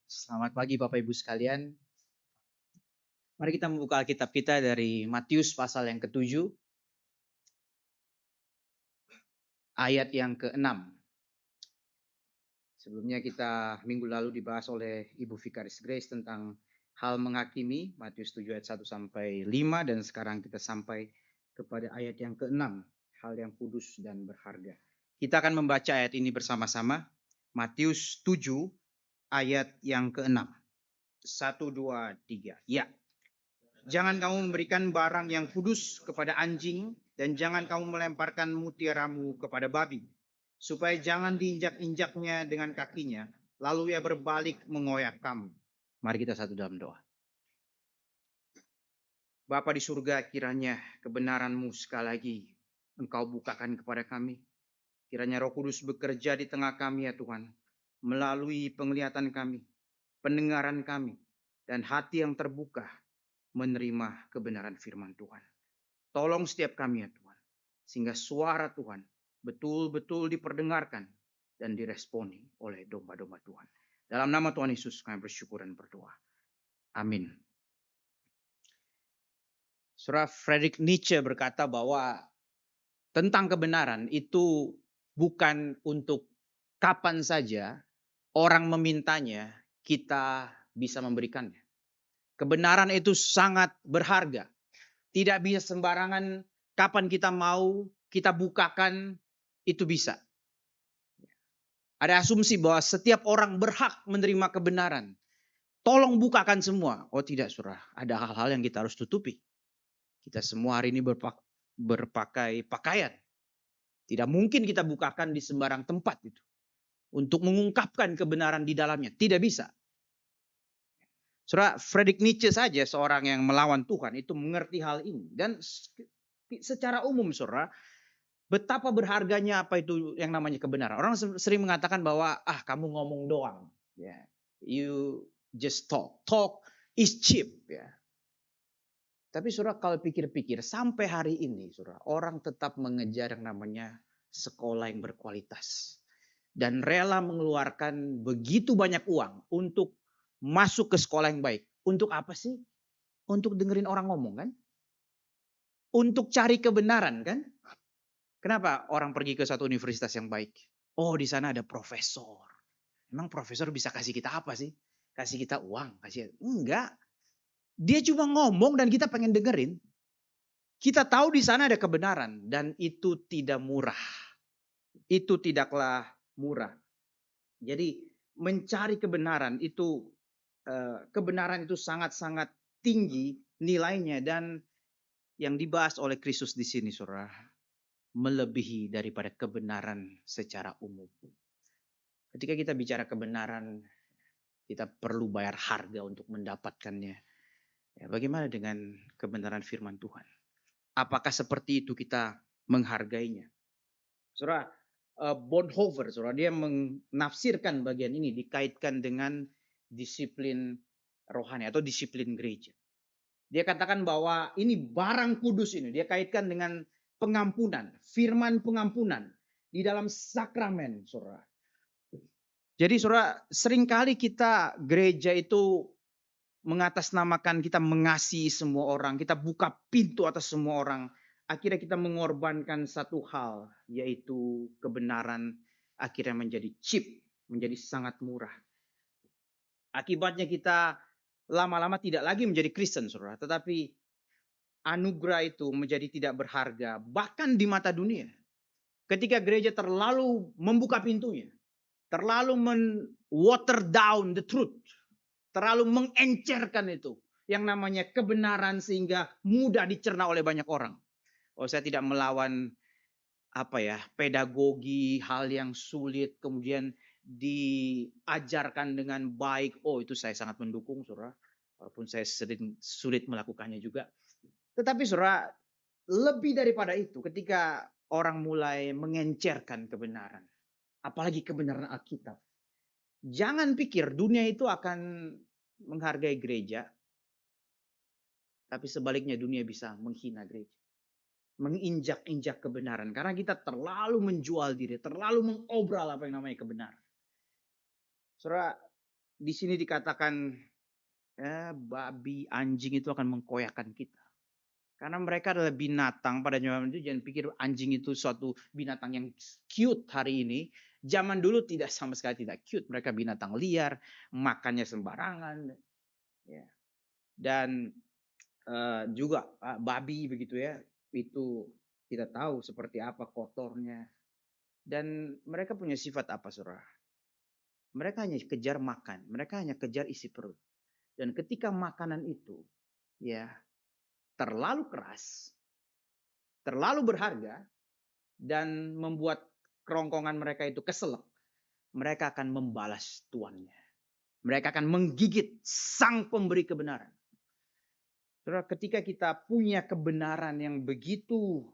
Selamat pagi Bapak Ibu sekalian. Mari kita membuka Alkitab kita dari Matius pasal yang ke-7 ayat yang ke-6. Sebelumnya kita minggu lalu dibahas oleh Ibu Vikaris Grace tentang hal menghakimi, Matius 7 ayat 1 sampai 5, dan sekarang kita sampai kepada ayat yang ke-6, hal yang kudus dan berharga. Kita akan membaca ayat ini bersama-sama. Matius 7 ayat yang ke-6. 1, 2, 3. Ya. Jangan kamu memberikan barang yang kudus kepada anjing, dan jangan kamu melemparkan mutiaramu kepada babi, supaya jangan diinjak-injaknya dengan kakinya, lalu ia berbalik mengoyak kamu. Mari kita satu dalam doa. Bapa di surga, kiranya kebenaran-Mu sekali lagi Engkau bukakan kepada kami. Kiranya Roh Kudus bekerja di tengah kami ya Tuhan, melalui penglihatan kami, pendengaran kami, dan hati yang terbuka menerima kebenaran firman Tuhan. Tolong setiap kami ya Tuhan, sehingga suara Tuhan betul-betul diperdengarkan dan diresponi oleh domba-domba Tuhan. Dalam nama Tuhan Yesus kami bersyukur dan berdoa. Amin. Saudara Friedrich Nietzsche berkata bahwa tentang kebenaran itu bukan untuk kapan saja orang memintanya kita bisa memberikannya. Kebenaran itu sangat berharga. Tidak bisa sembarangan kapan kita mau kita bukakan itu bisa. Ada asumsi bahwa setiap orang berhak menerima kebenaran. Tolong bukakan semua. Oh tidak saudara, ada hal-hal yang kita harus tutupi. Kita semua hari ini berpakai pakaian. Tidak mungkin kita bukakan di sembarang tempat itu. Untuk mengungkapkan kebenaran di dalamnya. Tidak bisa. Saudara, Friedrich Nietzsche saja seorang yang melawan Tuhan itu mengerti hal ini. Dan secara umum saudara, betapa berharganya apa itu yang namanya kebenaran. Orang sering mengatakan bahwa kamu ngomong doang. Ya. You just talk. Talk is cheap. Ya. Tapi saudara kalau pikir-pikir sampai hari ini saudara, orang tetap mengejar yang namanya sekolah yang berkualitas. Dan rela mengeluarkan begitu banyak uang untuk masuk ke sekolah yang baik. Untuk apa sih? Untuk dengerin orang ngomong kan? Untuk cari kebenaran kan? Kenapa orang pergi ke satu universitas yang baik? Oh, di sana ada profesor. Emang profesor bisa kasih kita apa sih? Kasih kita uang, enggak. Dia cuma ngomong dan kita pengen dengerin. Kita tahu di sana ada kebenaran dan itu tidak murah. Itu tidaklah murah. Jadi mencari kebenaran itu sangat-sangat tinggi nilainya, dan yang dibahas oleh Kristus di sini saudara melebihi daripada kebenaran secara umum. Ketika kita bicara kebenaran, kita perlu bayar harga untuk mendapatkannya. Ya, bagaimana dengan kebenaran firman Tuhan? Apakah seperti itu kita menghargainya? Saudara, Bonhoeffer, saudara, dia menafsirkan bagian ini dikaitkan dengan disiplin rohani atau disiplin gereja. Dia katakan bahwa ini barang kudus ini, dia kaitkan dengan pengampunan, firman pengampunan di dalam sakramen, saudara. Jadi saudara, seringkali kita gereja itu mengatasnamakan kita mengasihi semua orang, kita buka pintu atas semua orang. Akhirnya kita mengorbankan satu hal, yaitu kebenaran akhirnya menjadi cheap, menjadi sangat murah. Akibatnya kita lama-lama tidak lagi menjadi Kristen, saudara. Tetapi anugerah itu menjadi tidak berharga, bahkan di mata dunia. Ketika gereja terlalu membuka pintunya, terlalu water down the truth, terlalu mengencerkan itu yang namanya kebenaran sehingga mudah dicerna oleh banyak orang. Oh, saya tidak melawan pedagogi, hal yang sulit kemudian diajarkan dengan baik. Oh, itu saya sangat mendukung, saudara. Walaupun saya sering sulit melakukannya juga. Tetapi saudara, lebih daripada itu ketika orang mulai mengencerkan kebenaran, apalagi kebenaran Alkitab. Jangan pikir dunia itu akan menghargai gereja, tapi sebaliknya dunia bisa menghina gereja. Menginjak-injak kebenaran. Karena kita terlalu menjual diri, terlalu mengobral apa yang namanya kebenaran. Saudara, Di sini dikatakan babi, anjing itu akan mengkoyakkan kita. Karena mereka adalah binatang pada zaman itu. Jangan pikir anjing itu suatu binatang yang cute hari ini. Zaman dulu tidak sama sekali tidak cute. Mereka binatang liar, makannya sembarangan. Ya. Dan juga babi begitu ya. Itu kita tahu seperti apa kotornya. Dan mereka punya sifat apa, saudara? Mereka hanya kejar makan. Mereka hanya kejar isi perut. Dan ketika makanan itu ya terlalu keras, terlalu berharga, dan membuat kerongkongan mereka itu keselak, mereka akan membalas tuannya. Mereka akan menggigit sang pemberi kebenaran. Saudara, ketika kita punya kebenaran yang begitu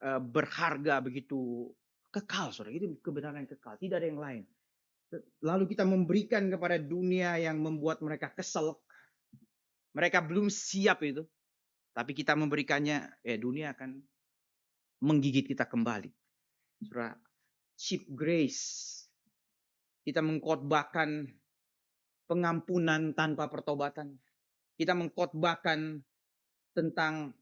berharga, begitu kekal, saudara, itu kebenaran yang kekal, tidak ada yang lain. Lalu kita memberikan kepada dunia yang membuat mereka kesel. Mereka belum siap itu. Tapi kita memberikannya, dunia akan menggigit kita kembali. Saudara, cheap grace. Kita mengkhotbahkan pengampunan tanpa pertobatan. Kita mengkhotbahkan tentang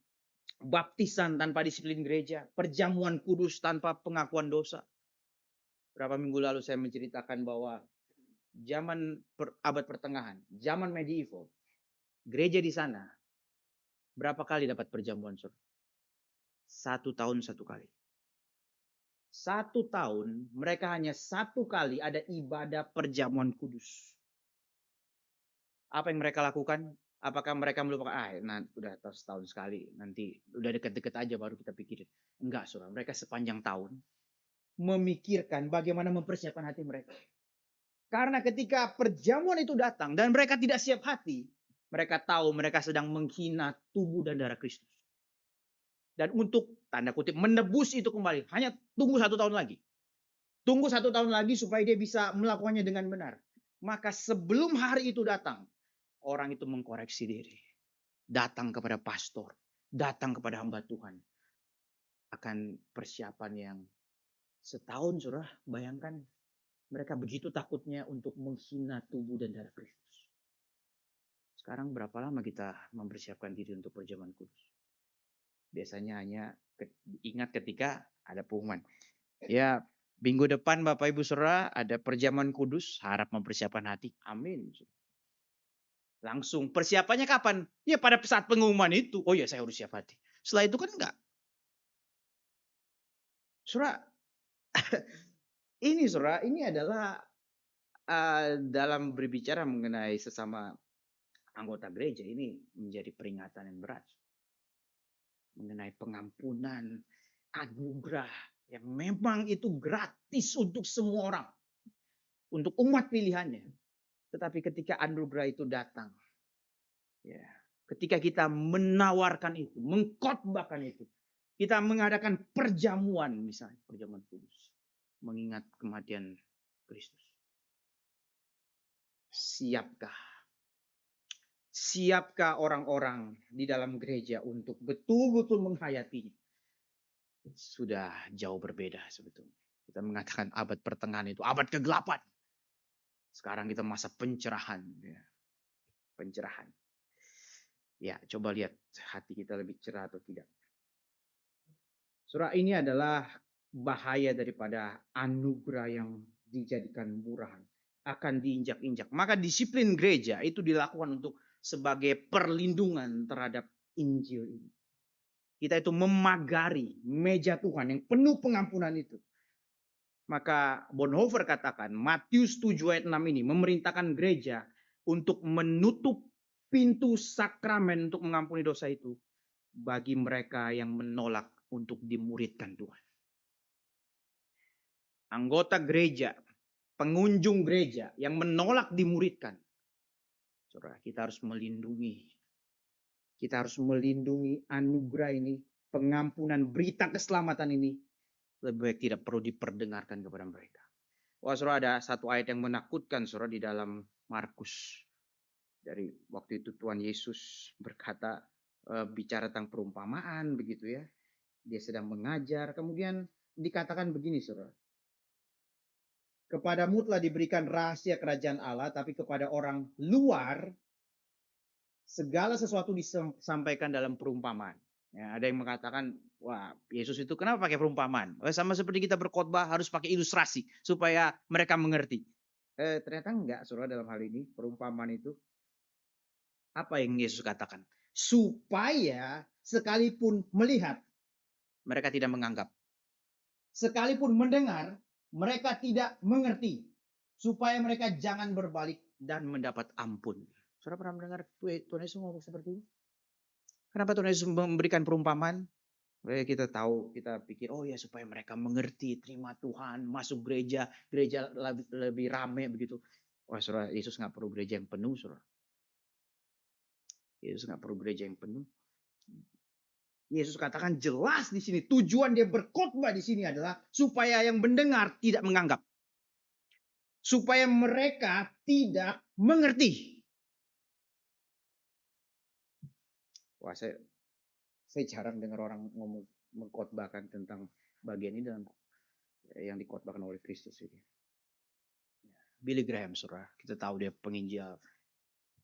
baptisan tanpa disiplin gereja. Perjamuan kudus tanpa pengakuan dosa. Berapa minggu lalu saya menceritakan bahwa zaman abad pertengahan, zaman medieval, gereja di sana berapa kali dapat perjamuan, saudara? 1 tahun 1 kali. 1 tahun mereka hanya 1 kali ada ibadah perjamuan kudus. Apa yang mereka lakukan? Apakah mereka melupakan, udah setahun sekali, nanti udah deket-deket aja baru kita pikirin. Enggak, saudara. Mereka sepanjang tahun memikirkan bagaimana mempersiapkan hati mereka. Karena ketika perjamuan itu datang dan mereka tidak siap hati, mereka tahu mereka sedang menghina tubuh dan darah Kristus. Dan untuk tanda kutip menebus itu kembali, hanya tunggu 1 tahun lagi. Tunggu 1 tahun lagi supaya dia bisa melakukannya dengan benar. Maka sebelum hari itu datang, orang itu mengkoreksi diri. Datang kepada pastor, datang kepada hamba Tuhan. Akan persiapan yang setahun, saudara. Bayangkan mereka begitu takutnya untuk menghina tubuh dan darah Kristus. Sekarang berapa lama kita mempersiapkan diri untuk perjamuan kudus? Biasanya hanya ingat ketika ada pengumuman. Ya, minggu depan Bapak Ibu Saudara ada perjamuan kudus, harap mempersiapkan hati. Amin. Langsung persiapannya kapan? Ya pada saat pengumuman itu. Oh ya, saya harus siap hati. Setelah itu kan enggak. Saudara, ini adalah dalam berbicara mengenai sesama anggota gereja, ini menjadi peringatan yang berat. Mengenai pengampunan, anugerah yang memang itu gratis untuk semua orang. Untuk umat pilihannya. Tetapi ketika anugerah itu datang, ya, ketika kita menawarkan itu, mengkhotbahkan itu, kita mengadakan perjamuan, misalnya perjamuan kudus, mengingat kematian Kristus. Siapkah orang-orang di dalam gereja untuk betul-betul menghayatinya? Sudah jauh berbeda sebetulnya. Kita mengatakan abad pertengahan itu abad kegelapan. Sekarang kita masa pencerahan. Ya. Pencerahan. Ya, coba lihat hati kita lebih cerah atau tidak. Surah ini adalah bahaya daripada anugerah yang dijadikan murahan. Akan diinjak-injak. Maka disiplin gereja itu dilakukan untuk sebagai perlindungan terhadap Injil ini. Kita itu memagari meja Tuhan yang penuh pengampunan itu. Maka Bonhoeffer katakan Matius 7 ayat 6 ini memerintahkan gereja untuk menutup pintu sakramen untuk mengampuni dosa itu bagi mereka yang menolak untuk dimuridkan Tuhan. Anggota gereja, pengunjung gereja yang menolak dimuridkan. Saudara, kita harus melindungi. Kita harus melindungi anugerah ini, pengampunan, berita keselamatan ini. Lebih baik tidak perlu diperdengarkan kepada mereka. Wah, saudara, ada satu ayat yang menakutkan, saudara, di dalam Markus. Dari waktu itu Tuhan Yesus berkata, bicara tentang perumpamaan, begitu ya. Dia sedang mengajar, kemudian dikatakan begini, saudara. Kepadamu telah diberikan rahasia kerajaan Allah, tapi kepada orang luar segala sesuatu disampaikan dalam perumpamaan. Ya, ada yang mengatakan, wah Yesus itu kenapa pakai perumpamaan? Sama seperti kita berkhotbah harus pakai ilustrasi supaya mereka mengerti. Ternyata enggak, saudara, dalam hal ini perumpamaan itu apa yang Yesus katakan? Supaya sekalipun melihat, mereka tidak menganggap. Sekalipun mendengar, mereka tidak mengerti. Supaya mereka jangan berbalik dan mendapat ampun. Saudara pernah mendengar Tuhan Yesus ngomong seperti ini? Kenapa Tuhan Yesus memberikan perumpamaan? Kita tahu, kita pikir, oh ya supaya mereka mengerti, terima Tuhan, masuk gereja, gereja lebih rame begitu. Wah saudara, Yesus nggak perlu gereja yang penuh, saudara. Yesus nggak perlu gereja yang penuh. Yesus katakan jelas di sini, tujuan dia berkhotbah di sini adalah supaya yang mendengar tidak menganggap. Supaya mereka tidak mengerti. Wah, saya jarang dengar orang ngomong mengkhotbahkan tentang bagian ini dalam yang dikhotbahkan oleh Kristus ini. Billy Graham, saudara, kita tahu dia penginjil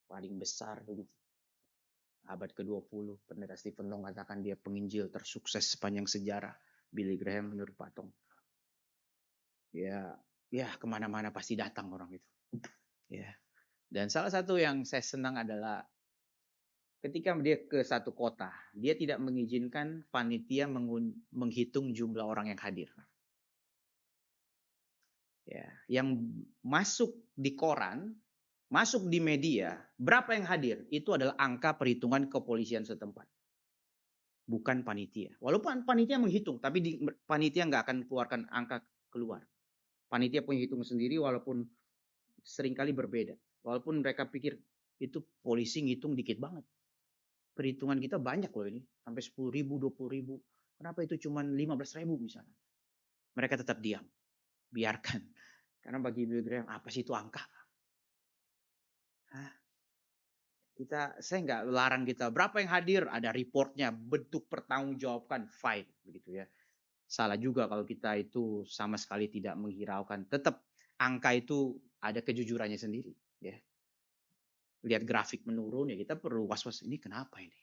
paling besar begitu. Abad ke-20, pendeta Stephen Long katakan dia penginjil tersukses sepanjang sejarah. Billy Graham menurut Patong. Ya kemana-mana pasti datang orang itu. Ya. Dan salah satu yang saya senang adalah ketika dia ke satu kota, dia tidak mengizinkan panitia menghitung jumlah orang yang hadir. Ya, yang masuk di koran, masuk di media, berapa yang hadir, itu adalah angka perhitungan kepolisian setempat. Bukan panitia. Walaupun panitia menghitung, tapi panitia nggak akan keluarkan angka keluar. Panitia punya hitung sendiri walaupun seringkali berbeda. Walaupun mereka pikir itu polisi ngitung dikit banget. Perhitungan kita banyak loh ini. Sampai 10.000, 20.000. Kenapa itu cuma 15.000 misalnya? Mereka tetap diam. Biarkan. Karena bagi Billy Graham, apa sih itu angka? Saya nggak larang kita. Berapa yang hadir? Ada reportnya. Bentuk pertanggungjawabkan. Fine. Begitu ya. Salah juga kalau kita itu sama sekali tidak menghiraukan. Tetap angka itu ada kejujurannya sendiri. Ya. Lihat grafik menurun ya kita perlu was-was. Ini kenapa ini?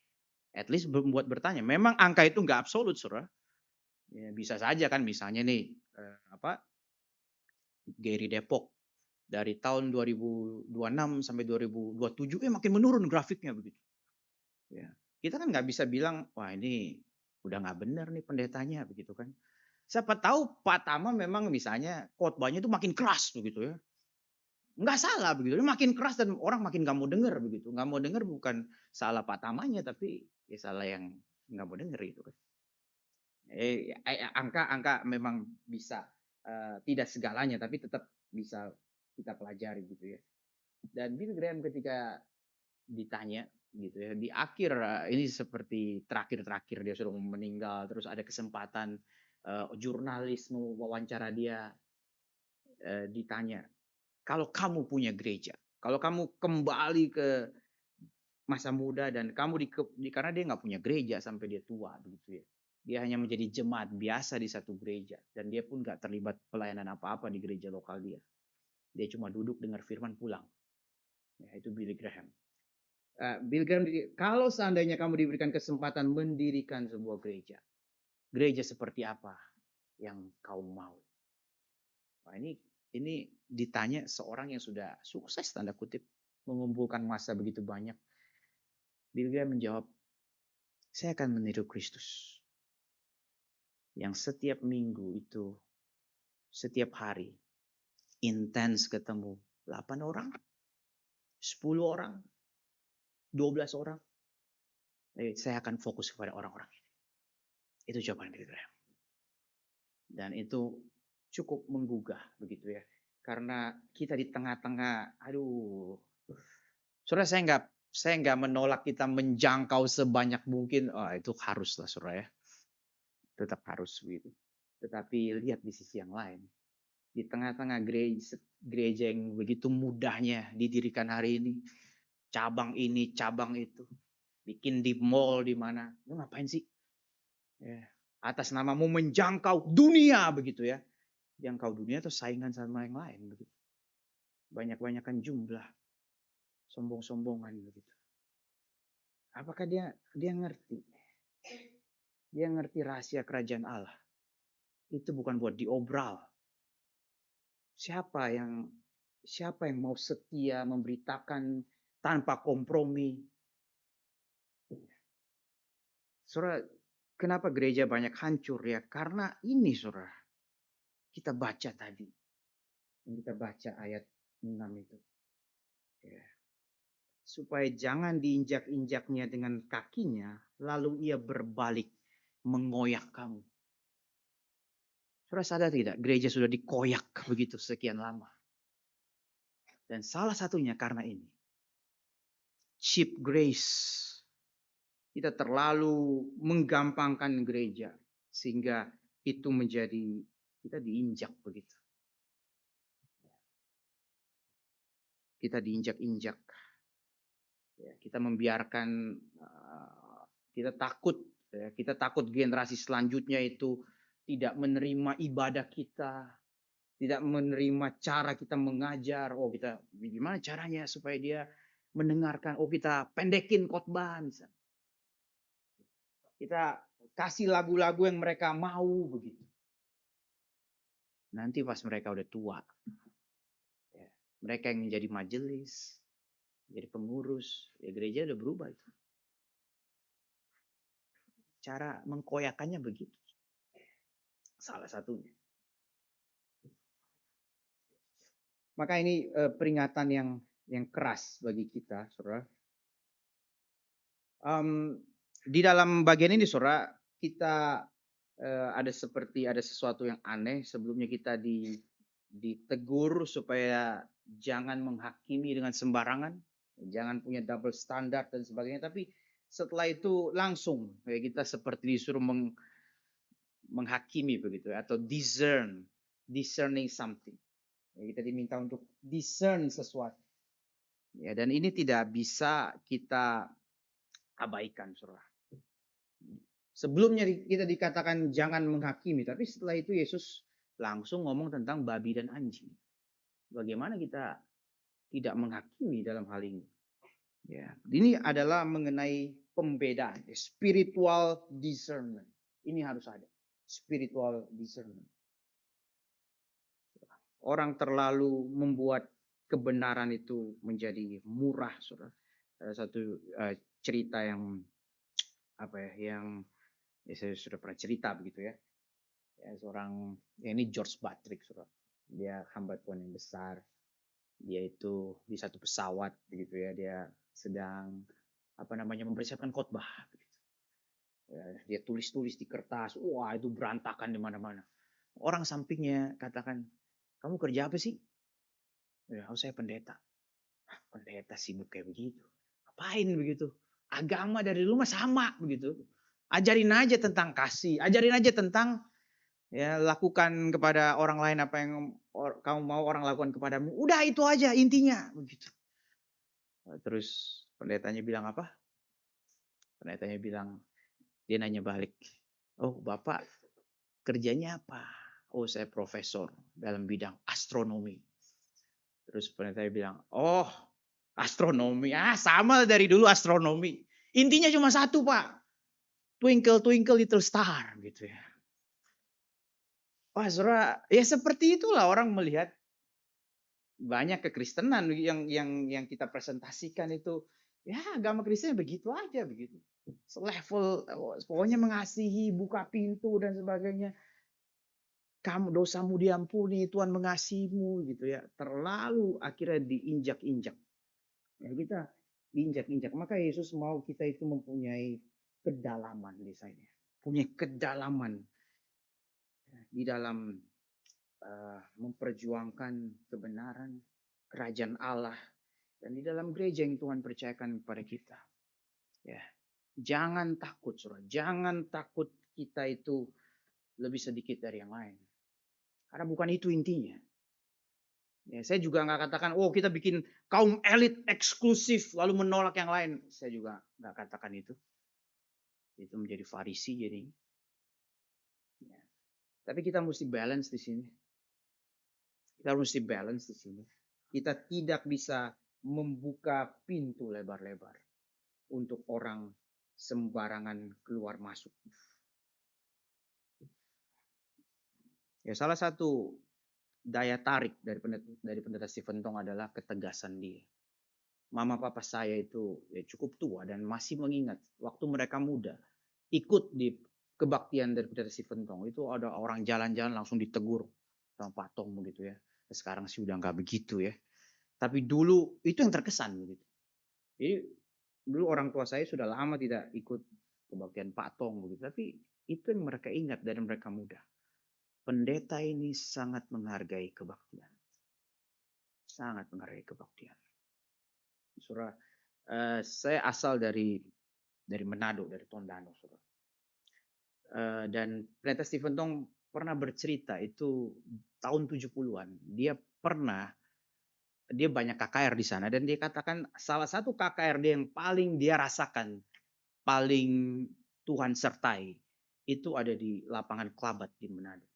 At least membuat bertanya. Memang angka itu nggak absolut, saudara. Ya, bisa saja kan misalnya nih Gary Depok dari tahun 2026 sampai 2027 makin menurun grafiknya begitu. Ya. Kita kan nggak bisa bilang wah ini udah nggak benar nih pendetanya begitu kan. Siapa tahu Pak Tama memang misalnya khotbahnya itu makin keras begitu ya. Nggak salah begitu. Makin keras dan orang makin nggak mau dengar begitu. Nggak mau dengar bukan salah Pak Tamanya tapi ya salah yang nggak mau dengar gitu kan. Angka memang bisa tidak segalanya tapi tetap bisa kita pelajari gitu ya. Dan Billy Graham ketika ditanya gitu ya di akhir ini seperti terakhir dia sudah meninggal terus ada kesempatan jurnalis mewawancara dia ditanya kalau kamu punya gereja kalau kamu kembali ke masa muda dan kamu karena dia nggak punya gereja sampai dia tua begitu ya. Dia hanya menjadi jemaat biasa di satu gereja dan dia pun nggak terlibat pelayanan apa-apa di gereja lokal dia. Dia cuma duduk dengar firman pulang. Ya, itu Billy Graham. Billy Graham, kalau seandainya kamu diberikan kesempatan mendirikan sebuah gereja, gereja seperti apa yang kau mau? Nah, ini ditanya seorang yang sudah sukses tanda kutip mengumpulkan massa begitu banyak. Billy Graham menjawab, saya akan meniru Kristus. Yang setiap minggu itu, setiap hari, intens ketemu 8 orang, 10 orang, 12 orang. Saya akan fokus kepada orang-orang ini. Itu jawaban Billy Graham. Dan itu cukup menggugah begitu ya. Karena kita di tengah-tengah, saudara saya nggak menolak kita menjangkau sebanyak mungkin. Itu harus lah saudara ya. Tetap harus begitu. Tetapi lihat di sisi yang lain. Di tengah-tengah gereja yang begitu mudahnya didirikan hari ini. Cabang ini, cabang itu. Bikin di mall di mana. Lu ngapain sih? Ya. Atas namamu menjangkau dunia begitu ya. Jangkau dunia atau saingan sama yang lain begitu. Banyak-banyakan jumlah, sombong-sombongan begitu. Apakah dia ngerti? Dia ngerti rahasia kerajaan Allah. Itu bukan buat diobral. Siapa yang mau setia memberitakan tanpa kompromi? Saudara, kenapa gereja banyak hancur ya? Karena ini, saudara. Kita baca tadi. Kita baca ayat 6 itu. Ya. Supaya jangan diinjak-injaknya dengan kakinya, lalu ia berbalik mengoyak kamu. Saudara sadar tidak? Gereja sudah dikoyak begitu sekian lama. Dan salah satunya karena ini. Cheap grace. Kita terlalu menggampangkan gereja. Sehingga itu menjadi, kita diinjak begitu. Kita diinjak-injak. Ya, kita membiarkan, kita takut generasi selanjutnya itu tidak menerima ibadah kita, tidak menerima cara kita mengajar. Oh, kita gimana caranya supaya dia mendengarkan? Oh, kita pendekin khotbah misalnya. Kita kasih lagu-lagu yang mereka mau begitu. Nanti pas mereka udah tua, ya, mereka yang menjadi majelis, jadi pengurus, ya gereja udah berubah itu. Cara mengkoyakannya begitu. Salah satunya. Maka ini peringatan yang keras bagi kita, saudara. Di dalam bagian ini, saudara, kita ada sesuatu yang aneh. Sebelumnya kita ditegur supaya jangan menghakimi dengan sembarangan, jangan punya double standard dan sebagainya. Tapi setelah itu langsung ya kita seperti disuruh menghakimi begitu ya, atau discerning something. Ya, kita diminta untuk discern sesuatu. Ya, dan ini tidak bisa kita abaikan, saudara. Sebelumnya kita dikatakan jangan menghakimi, tapi setelah itu Yesus langsung ngomong tentang babi dan anjing. Bagaimana kita tidak menghakimi dalam hal ini? Ya, ini adalah mengenai pembedaan, spiritual discernment. Ini harus ada, spiritual discernment. Orang terlalu membuat kebenaran itu menjadi murah, saudara. Ada satu cerita yang saya sudah pernah cerita begitu ya. Ini George Patrick, saudara. Dia hamba Tuhan yang besar. Dia itu di satu pesawat begitu ya. Dia sedang mempersiapkan khotbah. Begitu. Ya, dia tulis-tulis di kertas. Wah, itu berantakan di mana-mana. Orang sampingnya katakan, kamu kerja apa sih? Ya, saya pendeta. Pendeta sibuk kayak begitu. Ngapain begitu? Agama dari dulu mah sama begitu. Ajarin aja tentang kasih, ajarin aja tentang ya lakukan kepada orang lain apa yang kamu mau orang lakukan kepadamu. Udah itu aja intinya begitu. Terus pendetanya bilang apa? Pendetanya bilang, dia nanya balik. Oh, Bapak kerjanya apa? Oh, saya profesor dalam bidang astronomi. Terus pendetanya bilang, oh, astronomi. Sama dari dulu astronomi. Intinya cuma satu, Pak. Twinkle, twinkle, little star. Gitu ya. Wah, saudara, ya seperti itulah orang melihat banyak kekristenan yang kita presentasikan itu. Ya, agama Kristen begitu aja. Begitu. Selevel, pokoknya mengasihi, buka pintu dan sebagainya. Kamu dosamu diampuni, Tuhan mengasihimu gitu ya. Terlalu akhirnya diinjak-injak. Ya, kita diinjak-injak. Maka Yesus mau kita itu mempunyai kedalaman di sana. Punya kedalaman di dalam memperjuangkan kebenaran kerajaan Allah dan di dalam gereja yang Tuhan percayakan kepada kita. Ya, jangan takut, saudara. Jangan takut kita itu lebih sedikit dari yang lain. Karena bukan itu intinya. Ya, saya juga nggak katakan, oh kita bikin kaum elit eksklusif lalu menolak yang lain. Saya juga nggak katakan itu. Itu menjadi Farisi jadi. Ya. Tapi kita mesti balance di sini. Kita mesti balance di sini. Kita tidak bisa membuka pintu lebar-lebar untuk orang sembarangan keluar masuk. Ya, salah satu daya tarik dari pendeta Stephen Tong adalah ketegasan dia. Mama papa saya itu ya cukup tua dan masih mengingat waktu mereka muda ikut di kebaktian dari pendeta Stephen Tong, itu ada orang jalan-jalan langsung ditegur sama Pak Tong begitu ya. Sekarang sih udah nggak begitu ya. Tapi dulu itu yang terkesan begitu. Jadi dulu orang tua saya sudah lama tidak ikut kebaktian Pak Tong begitu. Tapi itu yang mereka ingat dari mereka muda. Pendeta ini sangat menghargai kebaktian. Sangat menghargai kebaktian. Saudara, saya asal dari Manado, dari Tondano, saudara. Dan pendeta Stephen Tong pernah bercerita itu tahun 70-an. Dia banyak KKR di sana dan dia katakan salah satu KKR dia yang paling dia rasakan, paling Tuhan sertai, itu ada di lapangan Klabat di Manado.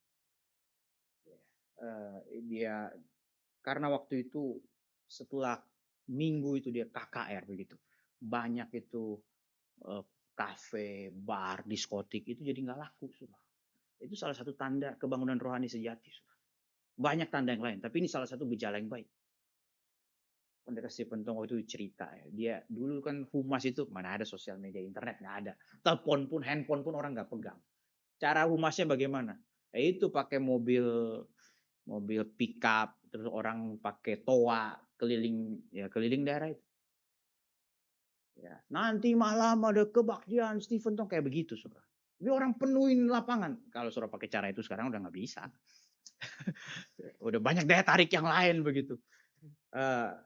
Dia karena waktu itu setelah minggu itu dia KKR begitu. Banyak itu kafe, bar, diskotik itu jadi nggak laku. Sudah. Itu salah satu tanda kebangunan rohani sejati. Sudah. Banyak tanda yang lain, tapi ini salah satu gejala yang baik. Pendeta Stephen Tong itu cerita ya. Dia dulu kan humas itu mana ada sosial media, internet nggak ada. Telepon pun, handphone pun orang nggak pegang. Cara humasnya bagaimana? Itu pakai mobil pickup, terus orang pakai toa keliling daerah itu. Ya, nanti malam ada kebaktian Stephen Tong kayak begitu, saudara. Jadi orang penuhin lapangan. Kalau saudara pakai cara itu sekarang udah nggak bisa. Udah banyak daya tarik yang lain begitu.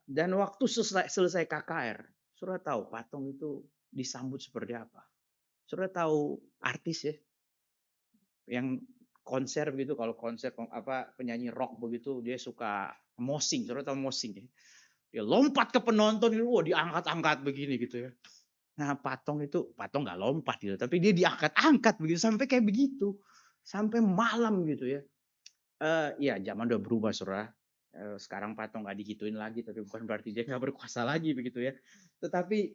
Dan waktu selesai KKR, saudara tahu Patong itu disambut seperti apa? Saudara tahu artis ya, yang konser begitu, kalau konser penyanyi rock begitu dia suka mosing, saudara tahu mosing ya? Dia lompat ke penonton itu, diangkat-angkat begini gitu ya. Nah Patong nggak lompat gitu, tapi dia diangkat-angkat begitu sampai kayak begitu, sampai malam gitu ya. Ya zaman udah berubah saudara. Sekarang Patong nggak digituin lagi, tapi bukan berarti dia nggak berkuasa lagi begitu ya. Tetapi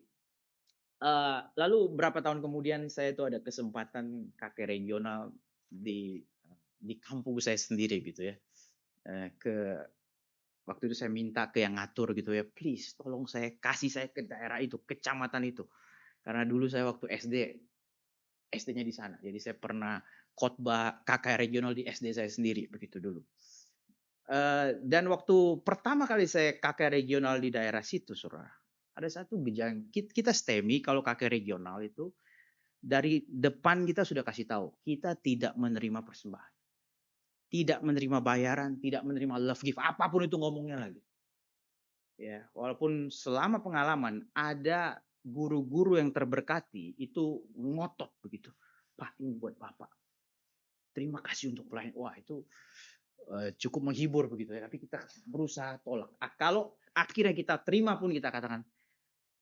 lalu berapa tahun kemudian saya tuh ada kesempatan kakek regional di kampung saya sendiri gitu ya. Waktu itu saya minta ke yang ngatur gitu ya, please tolong kasih saya ke daerah itu, kecamatan itu. Karena dulu saya waktu SD-nya di sana. Jadi saya pernah khotbah KKR regional di SD saya sendiri begitu dulu. Dan waktu pertama kali saya KKR regional di daerah situ, saudara, ada satu gejala. Kita STEMI kalau KKR regional itu dari depan kita sudah kasih tahu, kita tidak menerima persembahan, tidak menerima bayaran, tidak menerima love gift, apapun itu ngomongnya lagi. Ya, walaupun selama pengalaman ada guru-guru yang terberkati itu ngotot begitu. Pak, ini buat Bapak. Terima kasih untuk pelayan. Wah, itu cukup menghibur begitu ya. Tapi kita berusaha tolak. Kalau akhirnya kita terima pun kita katakan,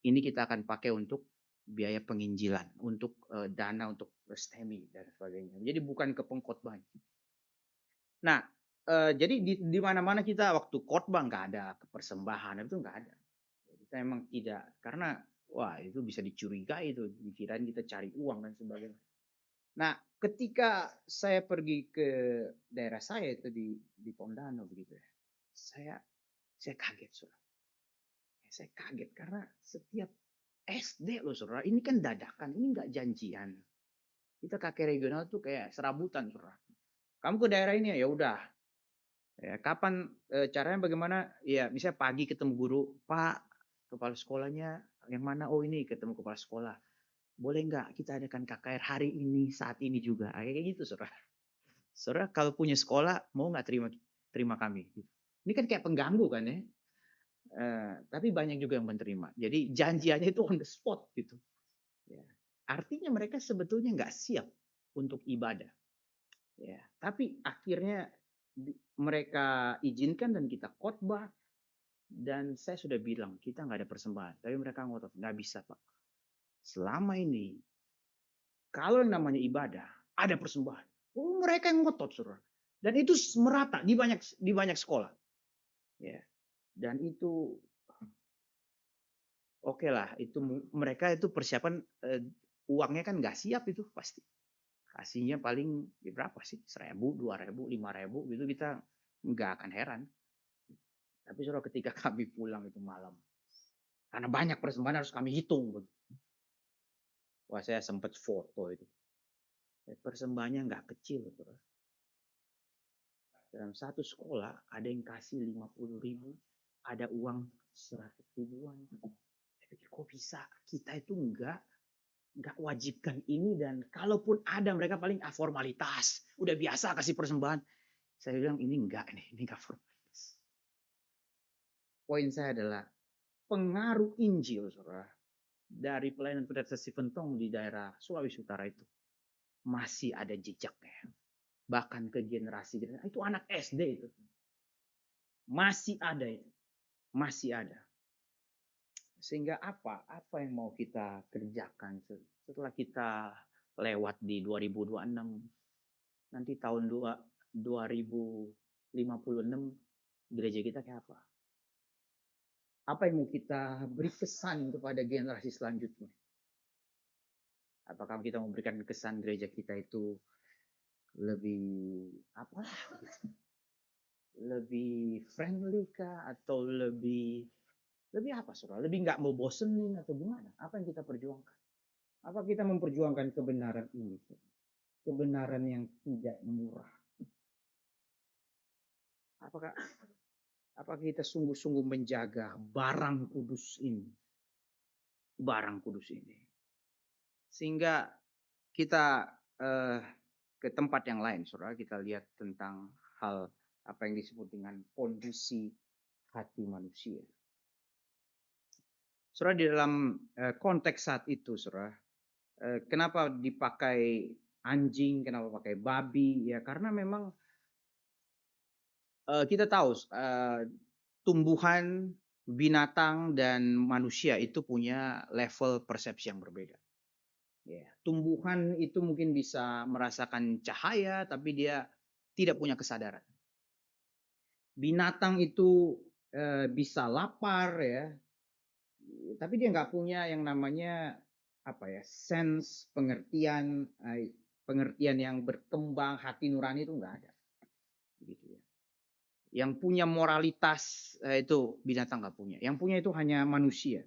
ini kita akan pakai untuk biaya penginjilan, untuk dana untuk STEMI dan sebagainya. Jadi bukan ke pengkhotbah. Nah, jadi di mana-mana kita waktu khotbah nggak ada persembahan, itu nggak ada. Kita emang tidak, karena wah itu bisa dicurigai itu, dikirain kita cari uang dan sebagainya. Nah, ketika saya pergi ke daerah saya itu di Tondano begitu ya, saya kaget saudara. Saya kaget karena setiap SD loh saudara, ini kan dadakan, ini nggak janjian. Kita kakek regional tuh kayak serabutan saudara. Kamu ke daerah ini ya udah. Ya, kapan caranya bagaimana? Ya, misalnya pagi ketemu guru, Pak, kepala sekolahnya yang mana? Oh ini ketemu kepala sekolah. Boleh nggak kita adakan KKR hari ini, saat ini juga? Kayak gitu, saudara. Saudara kalau punya sekolah mau nggak terima kami? Ini kan kayak pengganggu kan ya. Tapi banyak juga yang menerima. Jadi janjiannya itu on the spot gitu. Ya. Artinya mereka sebetulnya nggak siap untuk ibadah. Ya. Tapi akhirnya mereka izinkan dan kita khotbah. Dan saya sudah bilang kita nggak ada persembahan. Tapi mereka ngotot nggak bisa Pak. Selama ini kalau yang namanya ibadah ada persembahan. Oh, mereka yang ngotot saudara. Dan itu merata di banyak sekolah. Ya. Dan itu oke lah, itu mereka itu persiapan uangnya kan nggak siap itu pasti. Kasihnya paling berapa sih? 1.000, 2.000, 5.000 gitu kita nggak akan heran. Tapi saudara ketika kami pulang itu malam, karena banyak persembahan harus kami hitung. Wah saya sempat foto itu. Persembahannya nggak kecil. Saudara. Dalam satu sekolah ada yang kasih 50.000, ada uang 100 ribuan. Saya pikir kok bisa? Kita itu nggak wajibkan ini, dan kalaupun ada mereka paling formalitas. Udah biasa kasih persembahan. Saya bilang ini enggak formalitas. Poin saya adalah pengaruh Injil, saudara, dari pelayanan pendeta Stephen Tong di daerah Sulawesi Utara itu masih ada jejaknya. Bahkan ke generasi itu anak SD itu masih ada itu, masih ada. Sehingga apa yang mau kita kerjakan setelah kita lewat di 2026, nanti tahun 2056 gereja kita kayak apa? Apa yang mau kita beri kesan kepada generasi selanjutnya? Apakah kita memberikan kesan gereja kita itu lebih apalah, lebih friendly kah, atau lebih apa, saudara? Lebih nggak mau bosenin atau gimana? Apa yang kita perjuangkan? Apa kita memperjuangkan kebenaran ini? Kebenaran yang tidak murah. Apakah kita sungguh-sungguh menjaga barang kudus ini? Barang kudus ini. Sehingga kita ke tempat yang lain, saudara, kita lihat tentang hal apa yang disebut dengan kondisi hati manusia. Saudara, di dalam konteks saat itu, saudara, kenapa dipakai anjing, kenapa pakai babi? Ya karena memang kita tahu tumbuhan, binatang, dan manusia itu punya level persepsi yang berbeda. Ya, tumbuhan itu mungkin bisa merasakan cahaya, tapi dia tidak punya kesadaran. Binatang itu bisa lapar, ya, tapi dia nggak punya yang namanya sense, pengertian yang berkembang, hati nurani itu nggak ada. Begitu ya. Yang punya moralitas itu binatang nggak punya. Yang punya itu hanya manusia.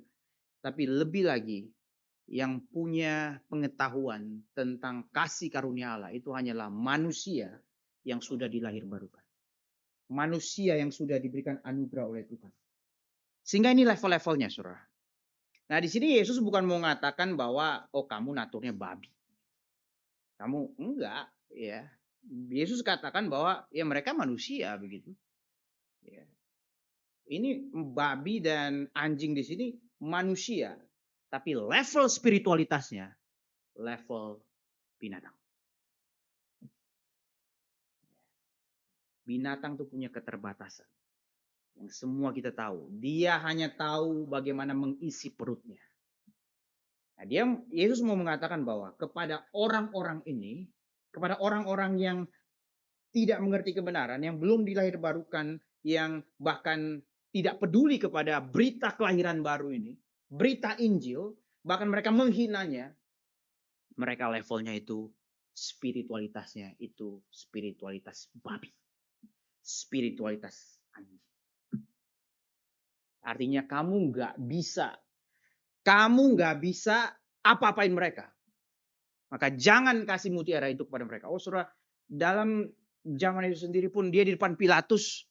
Tapi lebih lagi, yang punya pengetahuan tentang kasih karunia Allah itu hanyalah manusia yang sudah dilahirbarukan. Manusia yang sudah diberikan anugerah oleh Tuhan. Sehingga ini level-levelnya, saudara. Nah, di sini Yesus bukan mau mengatakan bahwa kamu naturnya babi. Kamu enggak, ya. Yesus katakan bahwa ya mereka manusia begitu. Ya. Ini babi dan anjing di sini manusia, tapi level spiritualitasnya level binatang. Binatang tuh punya keterbatasan. Yang semua kita tahu. Dia hanya tahu bagaimana mengisi perutnya. Nah, Yesus mau mengatakan bahwa kepada orang-orang ini, kepada orang-orang yang tidak mengerti kebenaran, yang belum dilahirbarukan, yang bahkan tidak peduli kepada berita kelahiran baru ini, berita Injil, bahkan mereka menghinanya, mereka levelnya itu spiritualitasnya itu spiritualitas babi, spiritualitas anjing. Artinya kamu nggak bisa apa-apain mereka. Maka jangan kasih mutiara itu kepada mereka. Oh, saudara, dalam zaman itu sendiri pun dia di depan Pilatus,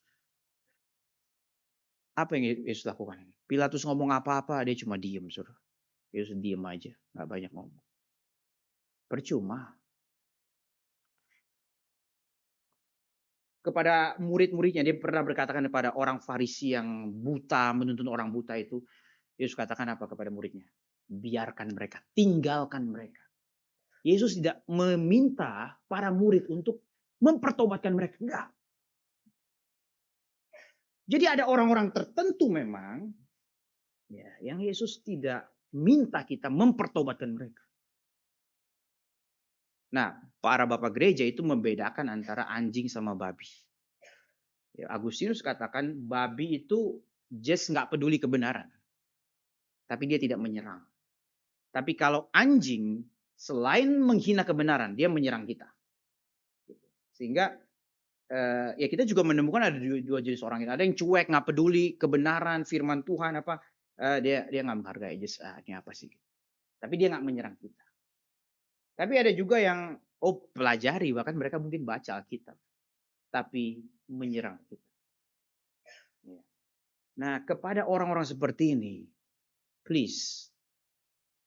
apa yang Yesus lakukan? Pilatus ngomong apa-apa, dia cuma diem, saudara. Yesus diem aja, nggak banyak ngomong. Percuma. Kepada murid-muridnya, dia pernah berkatakan kepada orang Farisi yang buta, menuntun orang buta itu, Yesus katakan apa kepada muridnya? Biarkan mereka, tinggalkan mereka. Yesus tidak meminta para murid untuk mempertobatkan mereka. Enggak. Jadi ada orang-orang tertentu memang ya, yang Yesus tidak minta kita mempertobatkan mereka. Nah, para bapak gereja itu membedakan antara anjing sama babi. Ya, Agustinus katakan babi itu just nggak peduli kebenaran, tapi dia tidak menyerang. Tapi kalau anjing selain menghina kebenaran, dia menyerang kita. Sehingga ya kita juga menemukan ada dua jenis orang itu. Ada yang cuek, nggak peduli kebenaran, firman Tuhan apa, dia nggak menghargai, just ini apa sih? Tapi dia nggak menyerang kita. Tapi ada juga yang pelajari, bahkan mereka mungkin baca Alkitab, tapi menyerang kita. Ya. Nah, kepada orang-orang seperti ini, please,